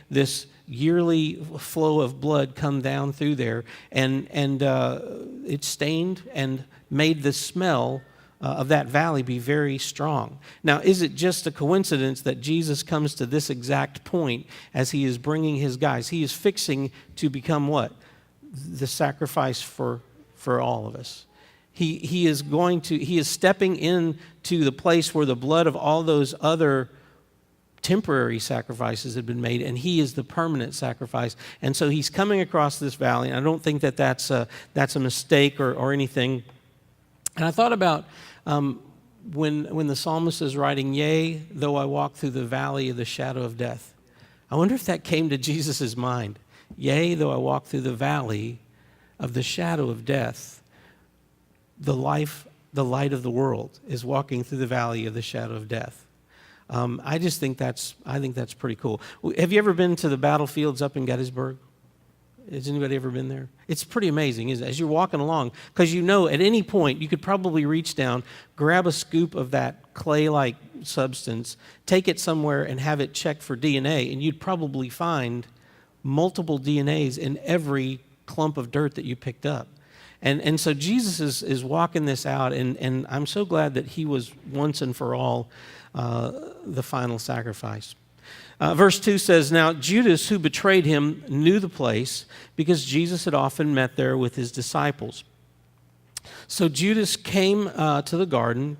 this yearly flow of blood come down through there, and it stained and made the smell of that valley be very strong. Now, is it just a coincidence that Jesus comes to this exact point as he is bringing his guys? He is fixing to become what? The sacrifice for all of us. He is stepping into the place where the blood of all those other temporary sacrifices had been made, and he is the permanent sacrifice. And so he's coming across this valley, and I don't think that that's a mistake or anything. And I thought about when the psalmist is writing, "Yea, though I walk through the valley of the shadow of death." I wonder if that came to Jesus' mind. Yea, though I walk through the valley of the shadow of death, the light of the world is walking through the valley of the shadow of death. I think that's pretty cool. Have you ever been to the battlefields up in Gettysburg? Has anybody ever been there? It's pretty amazing, isn't it? As you're walking along, because at any point you could probably reach down, grab a scoop of that clay-like substance, take it somewhere and have it checked for DNA, and you'd probably find multiple DNAs in every clump of dirt that you picked up. And so Jesus is walking this out, and I'm so glad that he was once and for all the final sacrifice. Verse 2 says, "Now Judas, who betrayed him, knew the place because Jesus had often met there with his disciples. So Judas came to the garden,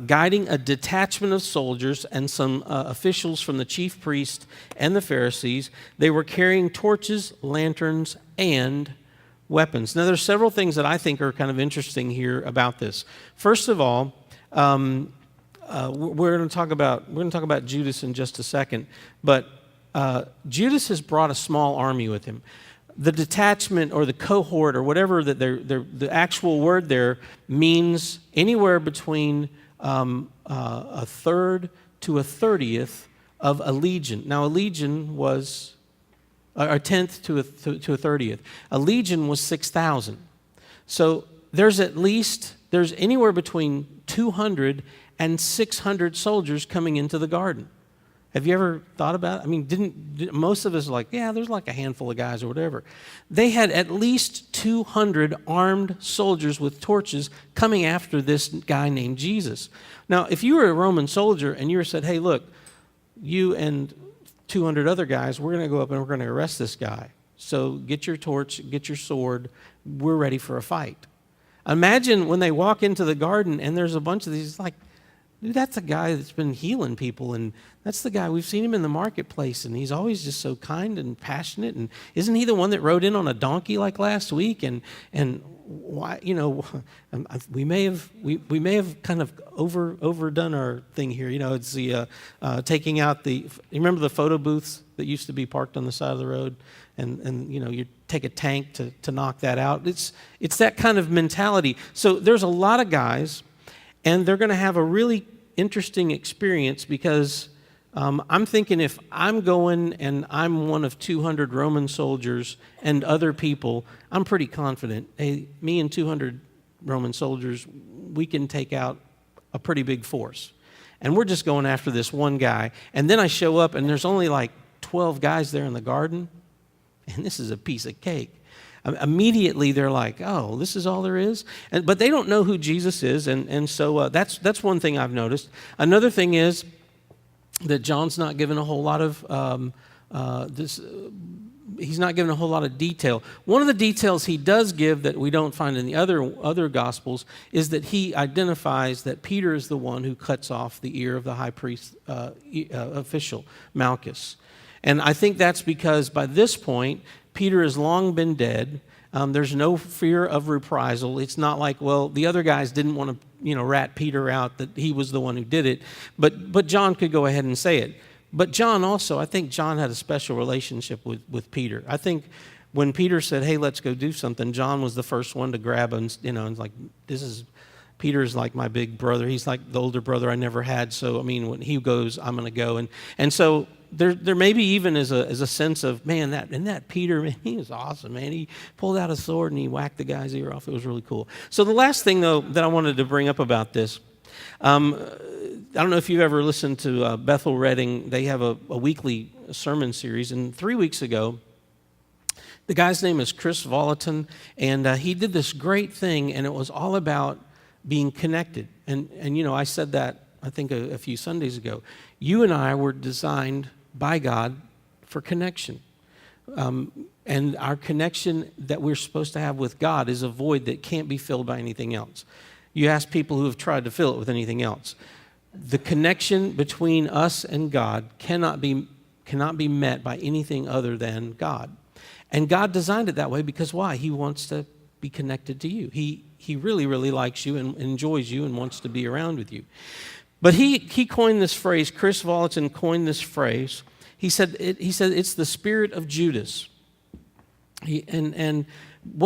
guiding a detachment of soldiers and some officials from the chief priest and the Pharisees. They were carrying torches, lanterns, and weapons." Now, there's several things that I think are kind of interesting here about this. First of all, we're going to talk about Judas in just a second, but Judas has brought a small army with him. The detachment or the cohort or whatever that the actual word there means anywhere between a third to a 30th of a legion. Now, a legion was a tenth to a 30th. A legion was 6,000. So there's anywhere between 200 and 600 soldiers coming into the garden. Have you ever thought about it? I mean, most of us are like, yeah, there's like a handful of guys or whatever. They had at least 200 armed soldiers with torches coming after this guy named Jesus. Now, if you were a Roman soldier and you were said, "Hey, look, you and 200 other guys, we're going to go up and we're going to arrest this guy. So get your torch, get your sword, we're ready for a fight." Imagine when they walk into the garden and there's a bunch of these, like, dude, that's a guy that's been healing people, and that's the guy, we've seen him in the marketplace, and he's always just so kind and passionate, and isn't he the one that rode in on a donkey like last week? And why, we may have kind of overdone our thing here. It's the taking out you remember the photo booths that used to be parked on the side of the road, and you take a tank to knock that out. It's that kind of mentality. So there's a lot of guys, and they're going to have a really interesting experience because I'm thinking if I'm going and I'm one of 200 Roman soldiers and other people, I'm pretty confident, hey, me and 200 Roman soldiers, we can take out a pretty big force. And we're just going after this one guy. And then I show up and there's only like 12 guys there in the garden, and this is a piece of cake. Immediately they're like, "Oh, this is all there is?" But they don't know who Jesus is, and so that's one thing I've noticed. Another thing is that John's not given a whole lot of he's not given a whole lot of detail. One of the details he does give that we don't find in the other Gospels is that he identifies that Peter is the one who cuts off the ear of the high priest official, Malchus. And I think that's because by this point, Peter has long been dead. There's no fear of reprisal. It's not like, well, the other guys didn't want to, rat Peter out, that he was the one who did it. But John could go ahead and say it. But John also, I think John had a special relationship with Peter. I think when Peter said, "Hey, let's go do something," John was the first one to grab him, and like, Peter's like my big brother. He's like the older brother I never had. So, when he goes, I'm going to go. And so there maybe even is a sense of, man, that Peter, man, he was awesome, man. He pulled out a sword and he whacked the guy's ear off. It was really cool. So the last thing, though, that I wanted to bring up about this, I don't know if you've ever listened to Bethel Redding. They have a weekly a sermon series, and 3 weeks ago, the guy's name is Chris Volaton, and he did this great thing, and it was all about being connected. And I said that, I think, a few Sundays ago. You and I were designed by God for connection. And our connection that we're supposed to have with God is a void that can't be filled by anything else. You ask people who have tried to fill it with anything else. The connection between us and God cannot be met by anything other than God. And God designed it that way because why? He wants to be connected to you. He really, really likes you and enjoys you and wants to be around with you. But he coined this phrase, Chris Volaton coined this phrase. He said it's the spirit of Judas. How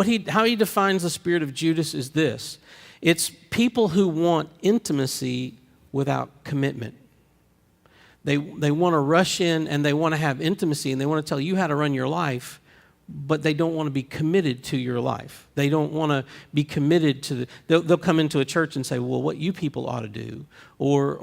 he defines the spirit of Judas is this. It's people who want intimacy without commitment. They want to rush in and they want to have intimacy and they want to tell you how to run your life, but they don't want to be committed to your life. They don't want to be committed to they'll come into a church and say, well, what you people ought to do, or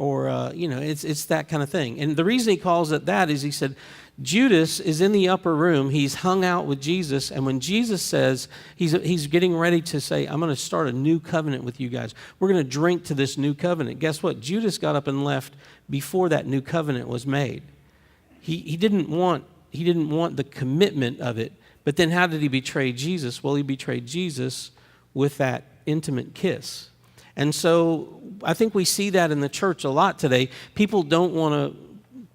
it's that kind of thing. And the reason he calls it that is he said, Judas is in the upper room. He's hung out with Jesus, and when Jesus says, he's getting ready to say, I'm going to start a new covenant with you guys. We're going to drink to this new covenant. Guess what? Judas got up and left before that new covenant was made. He didn't want the commitment of it. But then how did he betray Jesus? Well, he betrayed Jesus with that intimate kiss. And so I think we see that in the church a lot today. People don't want to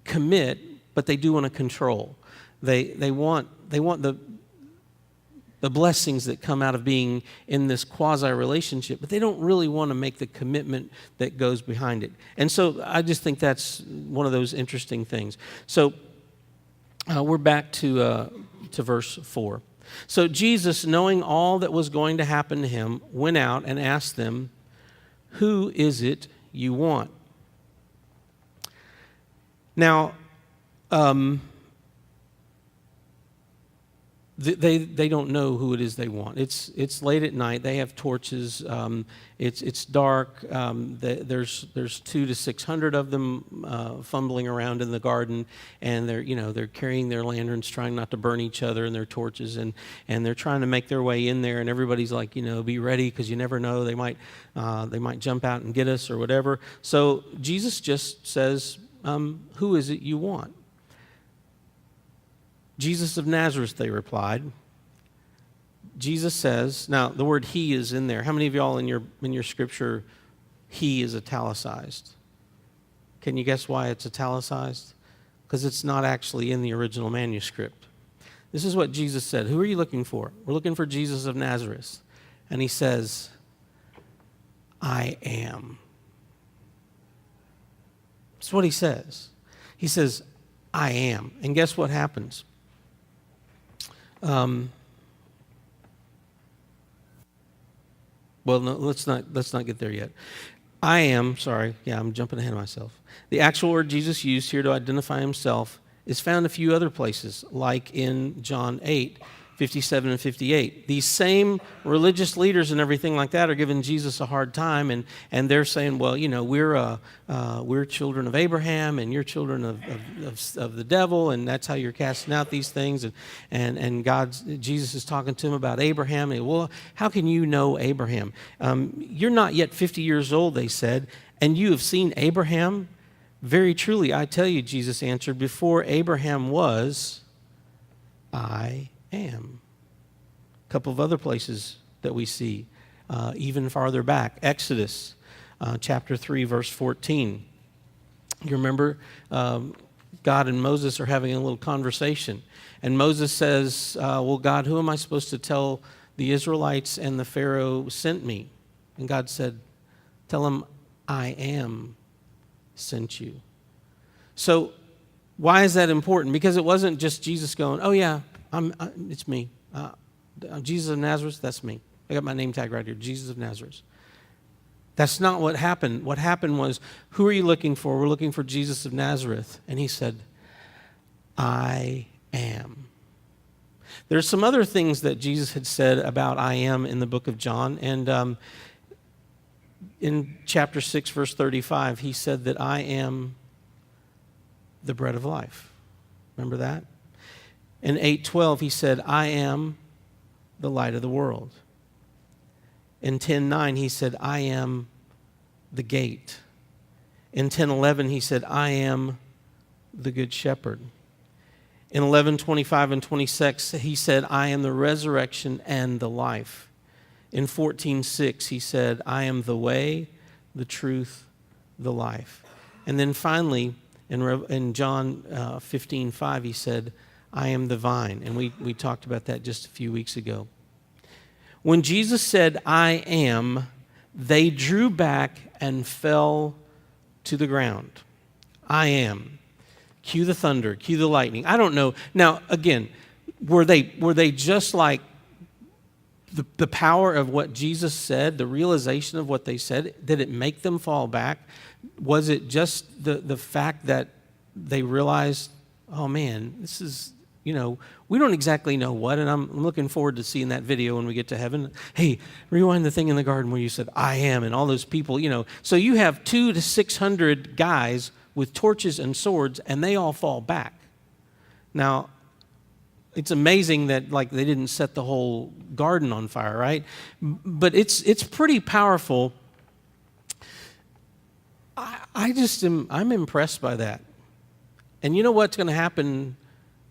commit, but they do want to control. They want the blessings that come out of being in this quasi-relationship, but they don't really want to make the commitment that goes behind it. And so I just think that's one of those interesting things. So we're back to verse 4. So Jesus, knowing all that was going to happen to him, went out and asked them, who is it you want? Now, they don't know who it is they want. It's late at night. They have torches. It's dark. There's 200 to 600 of them fumbling around in the garden, and they're carrying their lanterns, trying not to burn each other, and their torches, and they're trying to make their way in there. And everybody's like, be ready because you never know, they might jump out and get us or whatever. So Jesus just says, who is it you want? Jesus of Nazareth, they replied. Jesus says, now the word he is in there. How many of y'all in your scripture, he is italicized? Can you guess why it's italicized? Because it's not actually in the original manuscript. This is what Jesus said. Who are you looking for? We're looking for Jesus of Nazareth. And he says, I am. That's what he says. He says, I am. And guess what happens? Well, no, let's not get there yet. I am, sorry, I'm jumping ahead of myself. The actual word Jesus used here to identify himself is found a few other places, like in John 8, 57 and 58. These same religious leaders and everything like that are giving Jesus a hard time, and they're saying, well, we're children of Abraham, and you're children of the devil, and that's how you're casting out these things. And Jesus is talking to him about Abraham. And, well, how can you know Abraham? You're not yet 50 years old, they said, and you have seen Abraham? Very truly, I tell you, Jesus answered, before Abraham was, I am. A couple of other places that we see, even farther back. Exodus chapter 3, verse 14. You remember God and Moses are having a little conversation. And Moses says, well, God, who am I supposed to tell the Israelites and the Pharaoh sent me? And God said, tell him, I am sent you. So why is that important? Because it wasn't just Jesus going, oh yeah, it's me. Jesus of Nazareth, that's me. I got my name tag right here, Jesus of Nazareth. That's not what happened. What happened was, who are you looking for? We're looking for Jesus of Nazareth. And he said, I am. There's some other things that Jesus had said about I am in the book of John. And in chapter 6, verse 35, he said that I am the bread of life. Remember that? In 8:12, he said, I am the light of the world. In 10:9, he said, I am the gate. In 10:11, he said, I am the good shepherd. In 11:25 and 26, he said, I am the resurrection and the life. In 14:6, he said, I am the way, the truth, the life. And then finally, in John 15:5, he said, I am the vine. And we talked about that just a few weeks ago. When Jesus said, I am, they drew back and fell to the ground. I am. Cue the thunder, cue the lightning. I don't know. Now, again, were they just like the power of what Jesus said, the realization of what they said? Did it make them fall back? Was it just the fact that they realized, oh man, this is, we don't exactly know what, and I'm looking forward to seeing that video when we get to heaven. Hey, rewind the thing in the garden where you said, I am, and all those people, So you have 200 to 600 guys with torches and swords, and they all fall back. Now, it's amazing that they didn't set the whole garden on fire, right? But it's pretty powerful. I'm impressed by that. And you know what's going to happen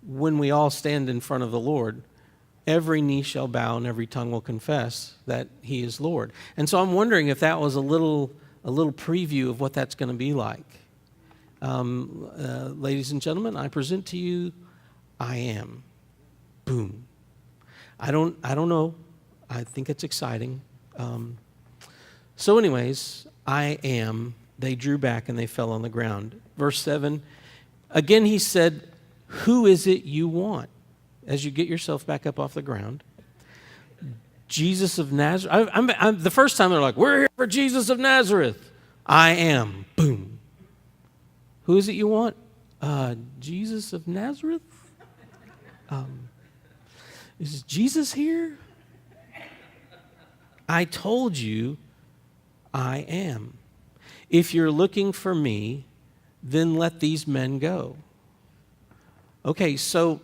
when we all stand in front of the Lord? Every knee shall bow and every tongue will confess that he is Lord. And so I'm wondering if that was a little preview of what that's going to be like. Ladies and gentlemen, I present to you, I am. Boom. I don't know. I think it's exciting. So anyways, I am. They drew back and they fell on the ground. Verse 7, again he said, who is it you want? As you get yourself back up off the ground. Jesus of Nazareth. I'm the first time they're like, we're here for Jesus of Nazareth. I am. Boom. Who is it you want? Jesus of Nazareth? Is Jesus here? I told you I am. If you're looking for me, then let these men go. Okay, so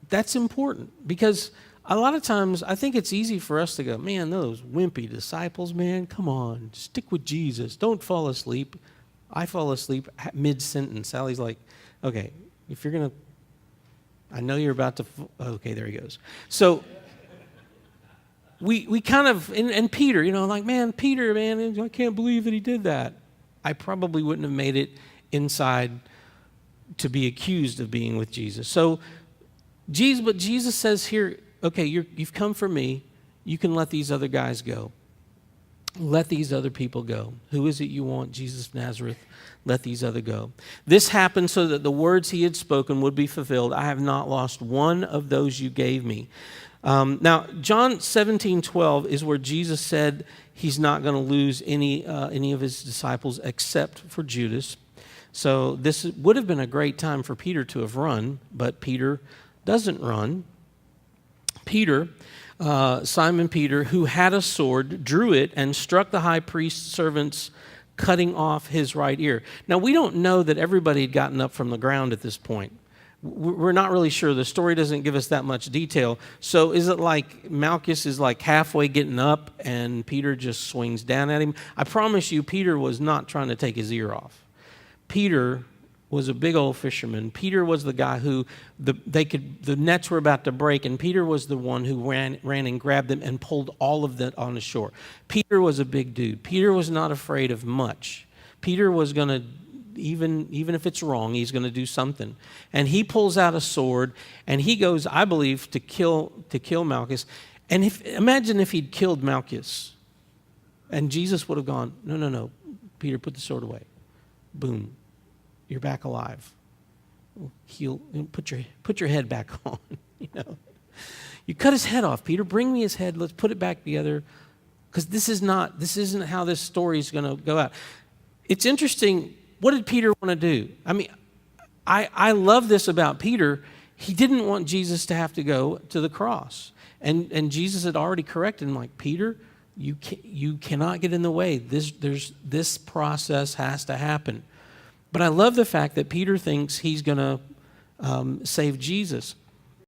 that's important because a lot of times I think it's easy for us to go, man, those wimpy disciples, man, come on, stick with Jesus. Don't fall asleep. I fall asleep mid-sentence. Sally's like, okay, if you're going to, I know you're about to, okay, there he goes. So we kind of, and Peter, Peter, man, I can't believe that he did that. I probably wouldn't have made it inside to be accused of being with Jesus. So, but Jesus says here, okay, you've come for me. You can let these other guys go. Let these other people go. Who is it you want? Jesus of Nazareth. Let these other go. This happened so that the words he had spoken would be fulfilled. I have not lost one of those you gave me. Now, John 17:12 is where Jesus said he's not going to lose any of his disciples except for Judas. So this would have been a great time for Peter to have run, but Peter doesn't run. Simon Peter, who had a sword, drew it and struck the high priest's servants, cutting off his right ear. Now, we don't know that everybody had gotten up from the ground at this point. We're not really sure. The story doesn't give us that much detail. So is it like Malchus is like halfway getting up and Peter just swings down at him? I promise you, Peter was not trying to take his ear off. Peter was a big old fisherman. Peter was the guy who the nets were about to break, and Peter was the one who ran and grabbed them and pulled all of that on the shore. Peter was a big dude. Peter was not afraid of much. Peter was going to, even if it's wrong, he's going to do something. And he pulls out a sword, and he goes, I believe, to kill Malchus. And imagine if he'd killed Malchus, and Jesus would have gone, no, Peter, put the sword away. Boom. You're back alive. Put your head back on. You cut his head off, Peter. Bring me his head. Let's put it back together. Because this isn't how this story is going to go out. It's interesting. What did Peter want to do? I mean, I love this about Peter. He didn't want Jesus to have to go to the cross, and Jesus had already corrected him. Like, Peter, you cannot get in the way. This process has to happen. But I love the fact that Peter thinks he's going to save Jesus.